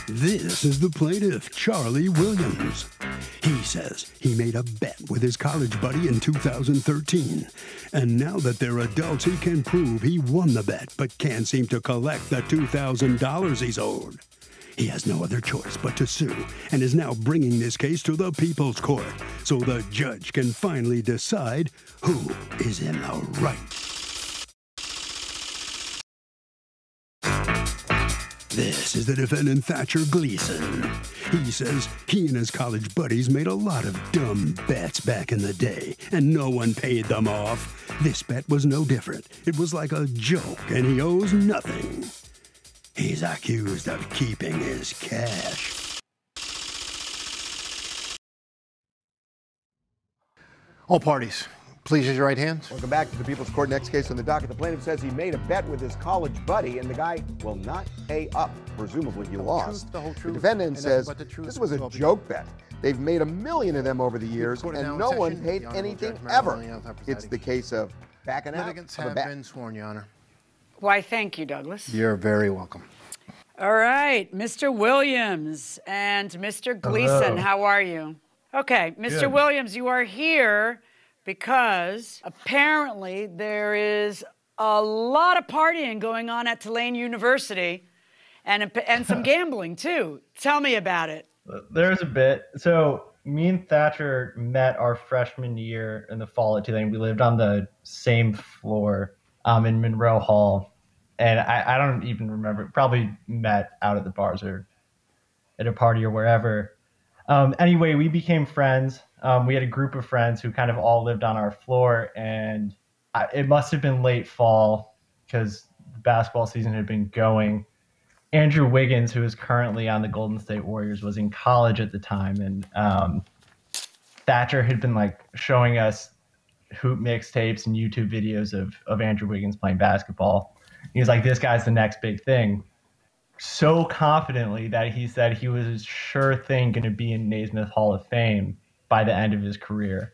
This is the plaintiff, Charlie Williams. He says he made a bet with his college buddy in 2013. And now that they're adults, he can prove he won the bet, but can't seem to collect the $2,000 he's owed. He has no other choice but to sue, and is now bringing this case to the People's Court so the judge can finally decide who is in the right. This is the defendant, Thatcher Gleason. He says he and his college buddies made a lot of dumb bets back in the day, and no one paid them off. This bet was no different. It was like a joke, and he owes nothing. He's accused of keeping his cash. All parties, please raise your right hands. Welcome back to the People's Court. Next case on the docket. The plaintiff says he made a bet with his college buddy, and the guy will not pay up. Presumably, he lost. The whole truth. The defendant says this was a joke bet. They've made $1 million of them over the years, and no one paid anything ever. It's the case of backing out Litigants of a have bet. been sworn, Your Honor. Why, thank you, Douglas. You're very welcome. All right, Mr. Williams and Mr. Gleason, Hello. how are you? Okay, Mr. Good. Williams, you are here because apparently there is a lot of partying going on at Tulane University and some gambling, too. Tell me about it. There's a bit. So me and Thatcher met our freshman year in the fall at Tulane. We lived on the same floor in Monroe Hall. And I don't even remember, probably met out at the bars or at a party or wherever. Anyway, we became friends. We had a group of friends who kind of all lived on our floor. And it must have been late fall because the basketball season had been going. Andrew Wiggins, who is currently on the Golden State Warriors, was in college at the time. And Thatcher had been like showing us hoop mixtapes and YouTube videos of Andrew Wiggins playing basketball. He was like, this guy's the next big thing. So confidently that he said he was a sure thing going to be in Naismith Hall of Fame by the end of his career.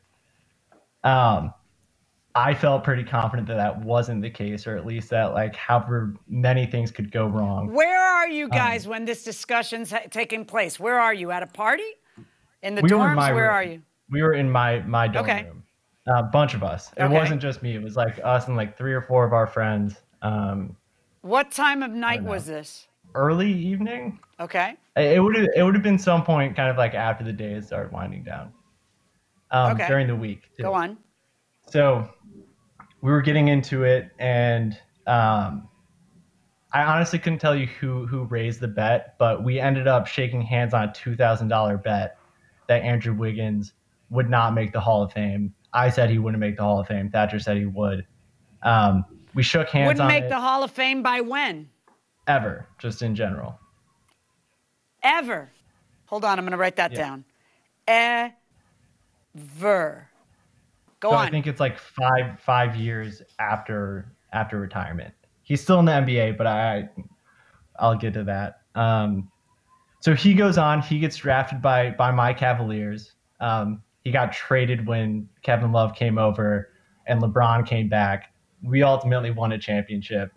I felt pretty confident that that wasn't the case, or at least that, like, however many things could go wrong. Where are you guys when this discussion's taking place? Where are you? At a party? In the dorms? Where are you? We were in my dorm room. A bunch of us. It wasn't just me. It was like us and like 3 or 4 of our friends. What time of night was this? Early evening. Okay. It would have been some point kind of like after the day had started winding down. During the week. Too. Go on. So we were getting into it, and I honestly couldn't tell you who raised the bet, but we ended up shaking hands on a $2,000 bet that Andrew Wiggins would not make the Hall of Fame. I said he wouldn't make the Hall of Fame. Thatcher said he would. We shook hands Wouldn't on make it. the Hall of Fame by when? Ever, just in general. Ever. Hold on, I'm going to write that down. Ever. Go on. I think it's like five years after retirement. He's still in the NBA, but I'll get to that. So he goes on. He gets drafted by my Cavaliers. He got traded when Kevin Love came over and LeBron came back. We ultimately won a championship.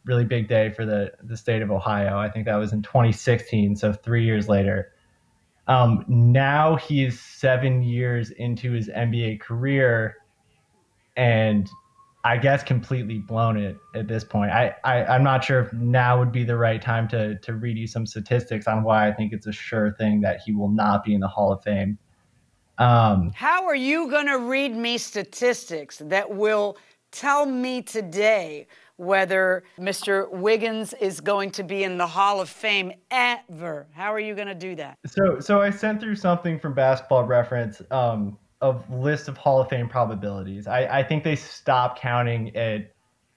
Really big day for the state of Ohio. I think that was in 2016, so 3 years later. Now he is 7 years into his NBA career, and I guess completely blown it at this point. I'm not sure if now would be the right time to read you some statistics on why I think it's a sure thing that he will not be in the Hall of Fame. How are you going to read me statistics that will tell me today whether Mr. Wiggins is going to be in the Hall of Fame ever? How are you going to do that? So I sent through something from Basketball Reference of list of Hall of Fame probabilities. I think they stopped counting at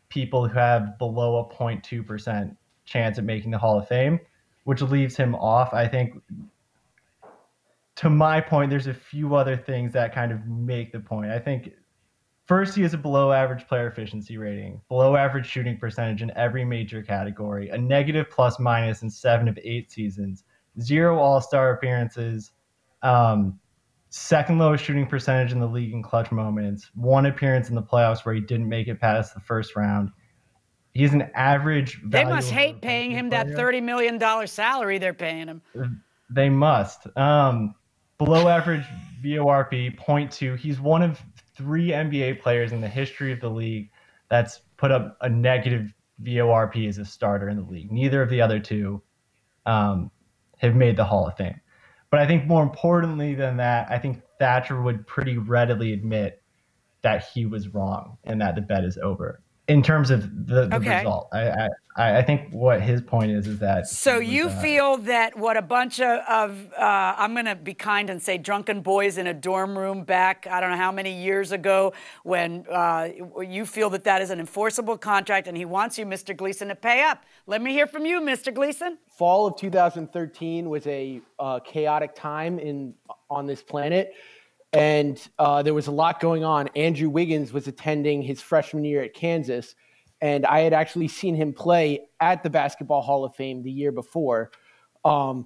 people who have below a 0.2% chance at making the Hall of Fame, which leaves him off. I think, to my point, there's a few other things that kind of make the point. I think first, he has a below average player efficiency rating, below average shooting percentage in every major category, a negative plus minus in 7 of 8 seasons, 0 All-Star appearances, second lowest shooting percentage in the league in clutch moments, 1 appearance in the playoffs where he didn't make it past the first round. He's an average They value must over hate paying him that player. $30 million salary they're paying him. They must. Below average VORP, 0.2. He's one of 3 NBA players in the history of the league that's put up a negative VORP as a starter in the league. Neither of the other two have made the Hall of Fame. But I think more importantly than that, I think Thatcher would pretty readily admit that he was wrong and that the bet is over. In terms of the result, I think what his point is that. So you feel that what a bunch of I'm going to be kind and say drunken boys in a dorm room back, I don't know how many years ago, when you feel that that is an enforceable contract and he wants you, Mr. Gleason, to pay up. Let me hear from you, Mr. Gleason. Fall of 2013 was a chaotic time on this planet. And there was a lot going on. Andrew Wiggins was attending his freshman year at Kansas, and I had actually seen him play at the Basketball Hall of Fame the year before. And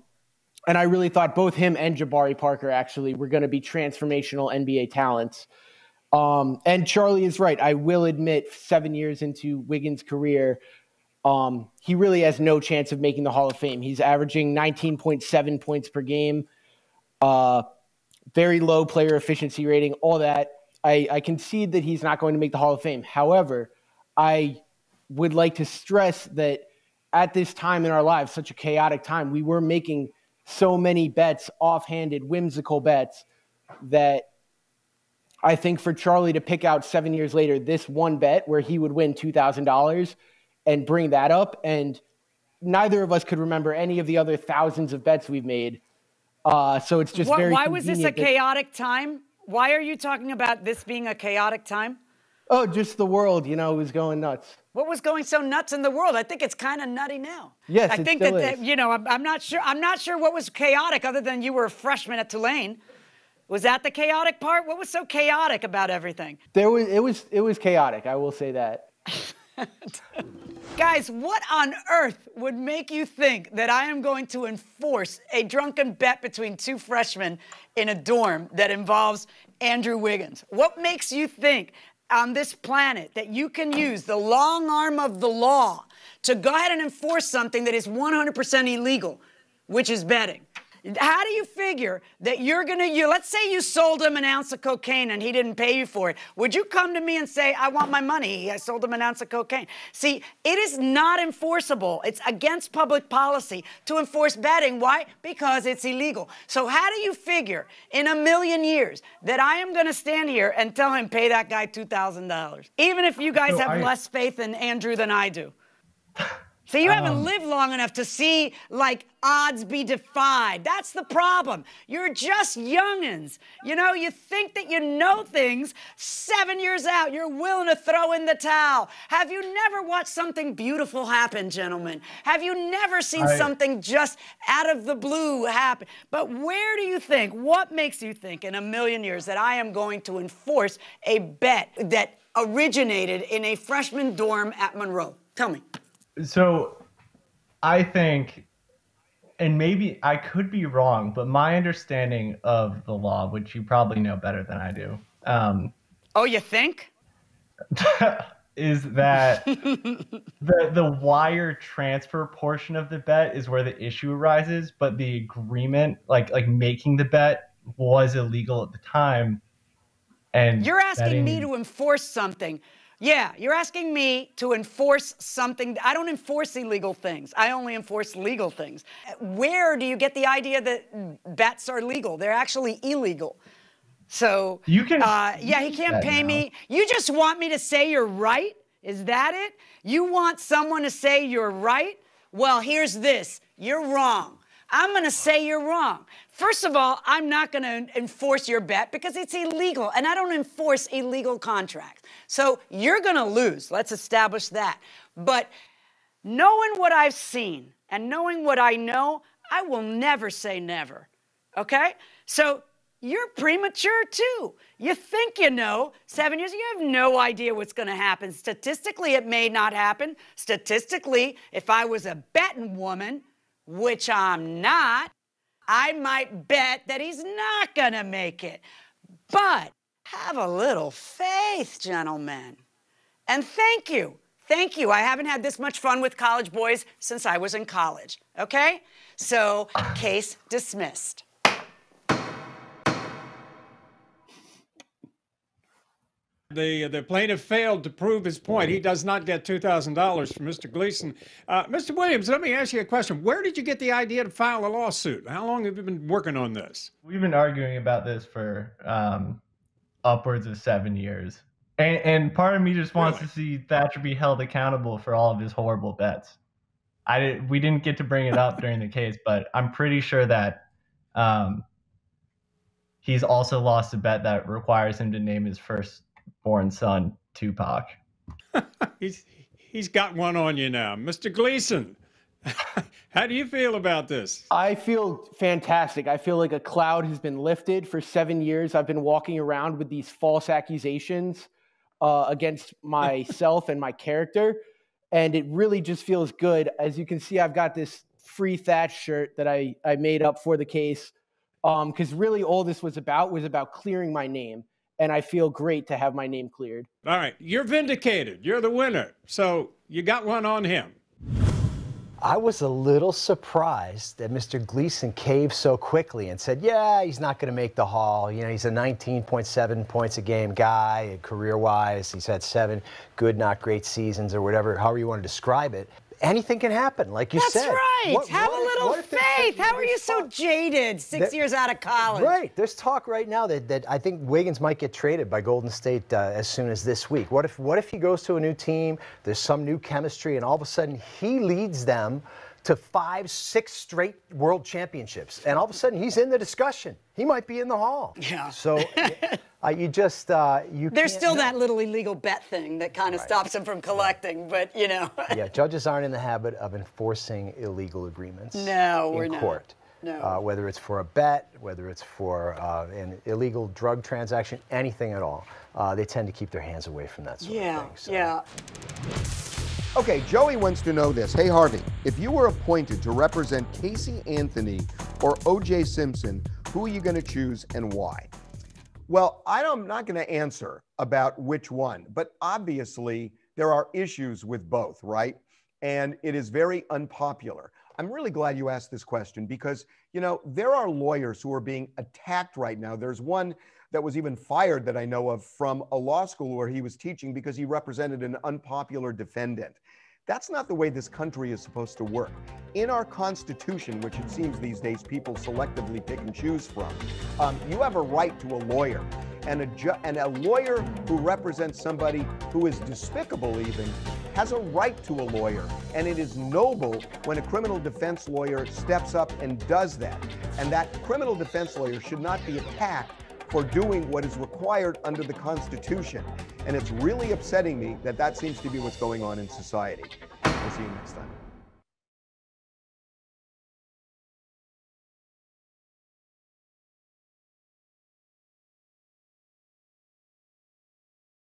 I really thought both him and Jabari Parker actually were going to be transformational NBA talents. And Charlie is right. I will admit 7 years into Wiggins' career, he really has no chance of making the Hall of Fame. He's averaging 19.7 points per game. Very low player efficiency rating, all that. I concede that he's not going to make the Hall of Fame. However, I would like to stress that at this time in our lives, such a chaotic time, we were making so many bets, offhanded, whimsical bets, that I think for Charlie to pick out 7 years later this one bet where he would win $2,000 and bring that up, and neither of us could remember any of the other thousands of bets we've made. So it's just very Why was this a chaotic time? Why are you talking about this being a chaotic time? Oh, just the world, was going nuts. What was going so nuts in the world? I think it's kind of nutty now. Yes, I think still that, is. I'm not sure what was chaotic other than you were a freshman at Tulane. Was that the chaotic part? What was so chaotic about everything? It was chaotic. I will say that. Guys, what on earth would make you think that I am going to enforce a drunken bet between 2 freshmen in a dorm that involves Andrew Wiggins? What makes you think on this planet that you can use the long arm of the law to go ahead and enforce something that is 100% illegal, which is betting? How do you figure that you're going to, let's say you sold him an ounce of cocaine and he didn't pay you for it. Would you come to me and say, I want my money, I sold him an ounce of cocaine? See, it is not enforceable. It's against public policy to enforce betting. Why? Because it's illegal. So how do you figure in a million years that I am going to stand here and tell him, pay that guy $2,000? Even if you guys have less faith in Andrew than I do. So you haven't lived long enough to see, odds be defied. That's the problem. You're just youngins. You think that you know things. 7 years out, you're willing to throw in the towel. Have you never watched something beautiful happen, gentlemen? Have you never seen something just out of the blue happen? But where do you think, what makes you think in a million years that I am going to enforce a bet that originated in a freshman dorm at Monroe? Tell me. So I think, and maybe I could be wrong, but my understanding of the law, which you probably know better than I do. Oh, you think? Is that the wire transfer portion of the bet is where the issue arises, but the agreement, like making the bet, was illegal at the time. And you're asking me to enforce something. Yeah, you're asking me to enforce something. I don't enforce illegal things. I only enforce legal things. Where do you get the idea that bets are legal? They're actually illegal. So, you can. Yeah, he can't pay me. You just want me to say you're right? Is that it? You want someone to say you're right? Well, here's this. You're wrong. I'm going to say you're wrong. First of all, I'm not going to enforce your bet because it's illegal, and I don't enforce illegal contracts. So you're going to lose. Let's establish that. But knowing what I've seen and knowing what I know, I will never say never, okay? So you're premature, too. You think you know. 7 years, you have no idea what's going to happen. Statistically, it may not happen. Statistically, if I was a betting woman, which I'm not, I might bet that he's not going to make it. But have a little faith, gentlemen. And thank you. Thank you. I haven't had this much fun with college boys since I was in college, okay? So, case dismissed. The plaintiff failed to prove his point. He does not get $2,000 from Mr. Gleason. Mr. Williams, let me ask you a question. Where did you get the idea to file a lawsuit? How long have you been working on this? We've been arguing about this for upwards of 7 years. And part of me just wants to see Thatcher be held accountable for all of his horrible bets. We didn't get to bring it up during the case, but I'm pretty sure that he's also lost a bet that requires him to name his firstborn son Tupac. He's got one on you now. Mr. Gleason, how do you feel about this? I feel fantastic. I feel like a cloud has been lifted. For 7 years, I've been walking around with these false accusations against myself and my character, and it really just feels good. As you can see, I've got this free Thatch shirt that I made up for the case, because really all this was about clearing my name, and I feel great to have my name cleared. All right, you're vindicated. You're the winner. So you got one on him. I was a little surprised that Mr. Gleason caved so quickly and said, yeah, he's not going to make the Hall. You know, he's a 19.7 points a game guy, career-wise. He's had 7 good, not great seasons or whatever, however you want to describe it. Anything can happen, like you said. That's right. Have a little faith. How are you so jaded 6 years out of college? Right. There's talk right now that I think Wiggins might get traded by Golden State as soon as this week. What if he goes to a new team, there's some new chemistry, and all of a sudden he leads them to 5, 6 straight world championships, and all of a sudden he's in the discussion. He might be in the Hall. Yeah. So you There's still that little illegal bet thing that kind of stops him from collecting, but you know. Yeah, judges aren't in the habit of enforcing illegal agreements. No, we're not. In court. No. Whether it's for a bet, whether it's for an illegal drug transaction, anything at all, they tend to keep their hands away from that sort of thing. So. Yeah. Okay, Joey wants to know this. Hey, Harvey, if you were appointed to represent Casey Anthony or O.J. Simpson, who are you going to choose and why? Well, I'm not going to answer about which one, but obviously there are issues with both, right? And it is very unpopular. I'm really glad you asked this question because, you know, there are lawyers who are being attacked right now. There's one that was even fired that I know of from a law school where he was teaching because he represented an unpopular defendant. That's not the way this country is supposed to work. In our Constitution, which it seems these days people selectively pick and choose from, you have a right to a lawyer. And a lawyer who represents somebody who is despicable even has a right to a lawyer. And it is noble when a criminal defense lawyer steps up and does that. And that criminal defense lawyer should not be attacked for doing what is required under the Constitution. And it's really upsetting me that that seems to be what's going on in society. We'll see you next time.